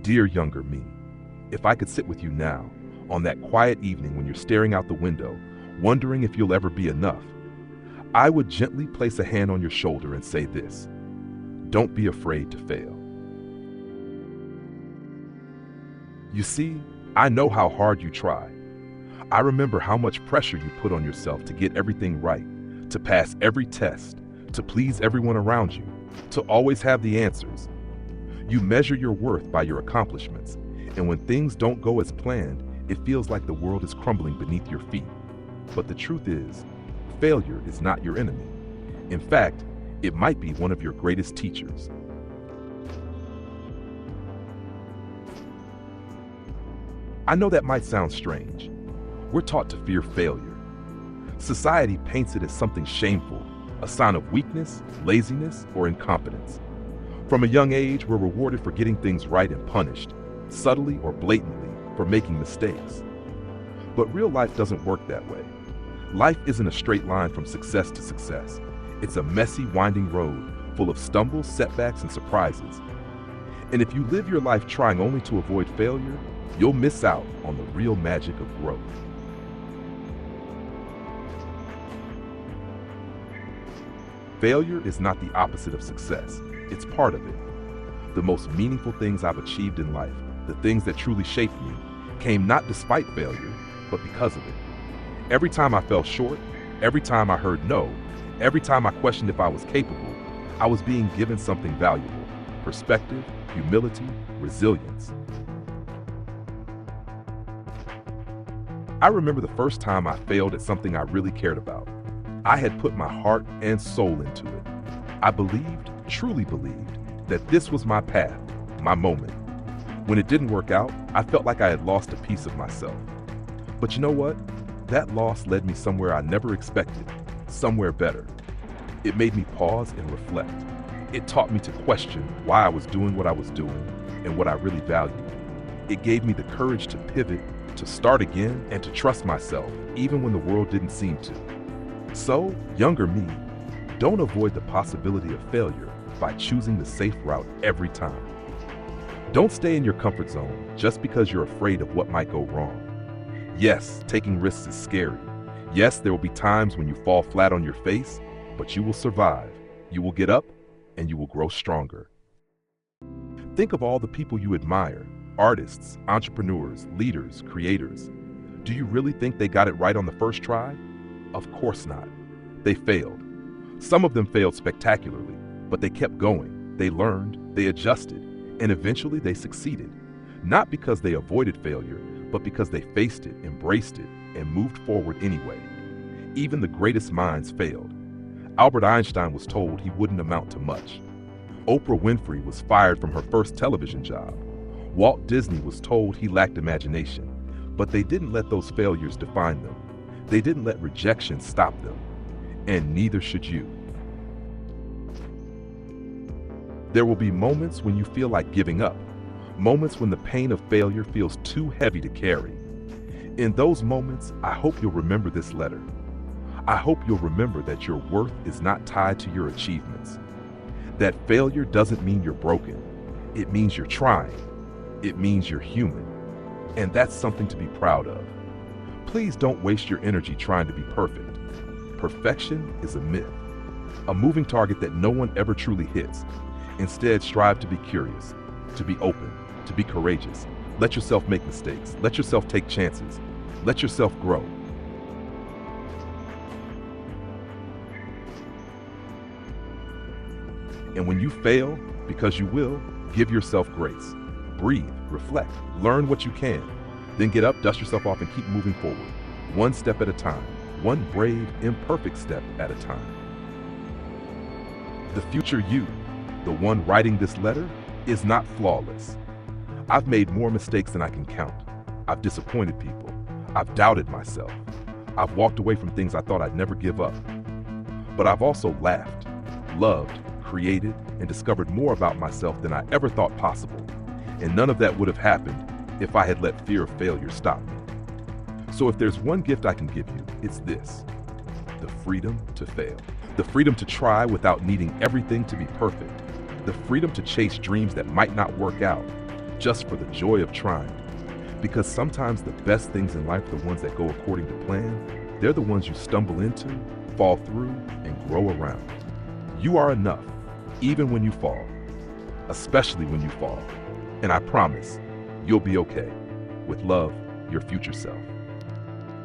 Dear younger me, if I could sit with you now, on that quiet evening when you're staring out the window, wondering if you'll ever be enough, I would gently place a hand on your shoulder and say this: don't be afraid to fail. You see, I know how hard you try. I remember how much pressure you put on yourself to get everything right, to pass every test, to please everyone around you, to always have the answers. You measure your worth by your accomplishments, and when things don't go as planned, it feels like the world is crumbling beneath your feet. But the truth is, failure is not your enemy. In fact, it might be one of your greatest teachers. I know that might sound strange. We're taught to fear failure. Society paints it as something shameful, a sign of weakness, laziness, or incompetence. From a young age, we're rewarded for getting things right and punished, subtly or blatantly, for making mistakes. But real life doesn't work that way. Life isn't a straight line from success to success. It's a messy, winding road full of stumbles, setbacks, and surprises. And if you live your life trying only to avoid failure, you'll miss out on the real magic of growth. Failure is not the opposite of success. It's part of it. The most meaningful things I've achieved in life, the things that truly shaped me, came not despite failure, but because of it. Every time I fell short, every time I heard no, every time I questioned if I was capable, I was being given something valuable: perspective, humility, resilience. I remember the first time I failed at something I really cared about. I had put my heart and soul into it. I believed, truly believed, that this was my path, my moment. When it didn't work out, I felt like I had lost a piece of myself. But you know what? That loss led me somewhere I never expected, somewhere better. It made me pause and reflect. It taught me to question why I was doing what I was doing and what I really valued. It gave me the courage to pivot, to start again, and to trust myself, even when the world didn't seem to. So, younger me, don't avoid the possibility of failure by choosing the safe route every time. Don't stay in your comfort zone just because you're afraid of what might go wrong. Yes, taking risks is scary. Yes, there will be times when you fall flat on your face, but you will survive. You will get up, and you will grow stronger. Think of all the people you admire: artists, entrepreneurs, leaders, creators. Do you really think they got it right on the first try? Of course not. They failed. Some of them failed spectacularly, but they kept going. They learned, they adjusted, and eventually they succeeded. Not because they avoided failure, but because they faced it, embraced it, and moved forward anyway. Even the greatest minds failed. Albert Einstein was told he wouldn't amount to much. Oprah Winfrey was fired from her first television job. Walt Disney was told he lacked imagination, but they didn't let those failures define them. They didn't let rejection stop them, and neither should you. There will be moments when you feel like giving up, moments when the pain of failure feels too heavy to carry. In those moments, I hope you'll remember this letter. I hope you'll remember that your worth is not tied to your achievements. That failure doesn't mean you're broken. It means you're trying. It means you're human. And that's something to be proud of. Please don't waste your energy trying to be perfect. Perfection is a myth, a moving target that no one ever truly hits. Instead, strive to be curious, to be open, to be courageous. Let yourself make mistakes. Let yourself take chances. Let yourself grow. And when you fail, because you will, give yourself grace. Breathe, reflect, learn what you can. Then get up, dust yourself off, and keep moving forward. One step at a time. One brave, imperfect step at a time. The future you, the one writing this letter, is not flawless. I've made more mistakes than I can count. I've disappointed people. I've doubted myself. I've walked away from things I thought I'd never give up. But I've also laughed, loved, created, and discovered more about myself than I ever thought possible. And none of that would have happened if I had let fear of failure stop me. So if there's one gift I can give you, it's this: the freedom to fail. The freedom to try without needing everything to be perfect. The freedom to chase dreams that might not work out. just for the joy of trying. Because sometimes the best things in life are the ones that go according to plan. They're the ones you stumble into, fall through, and grow around. You are enough, even when you fall, especially when you fall. And I promise, you'll be okay. With love, your future self.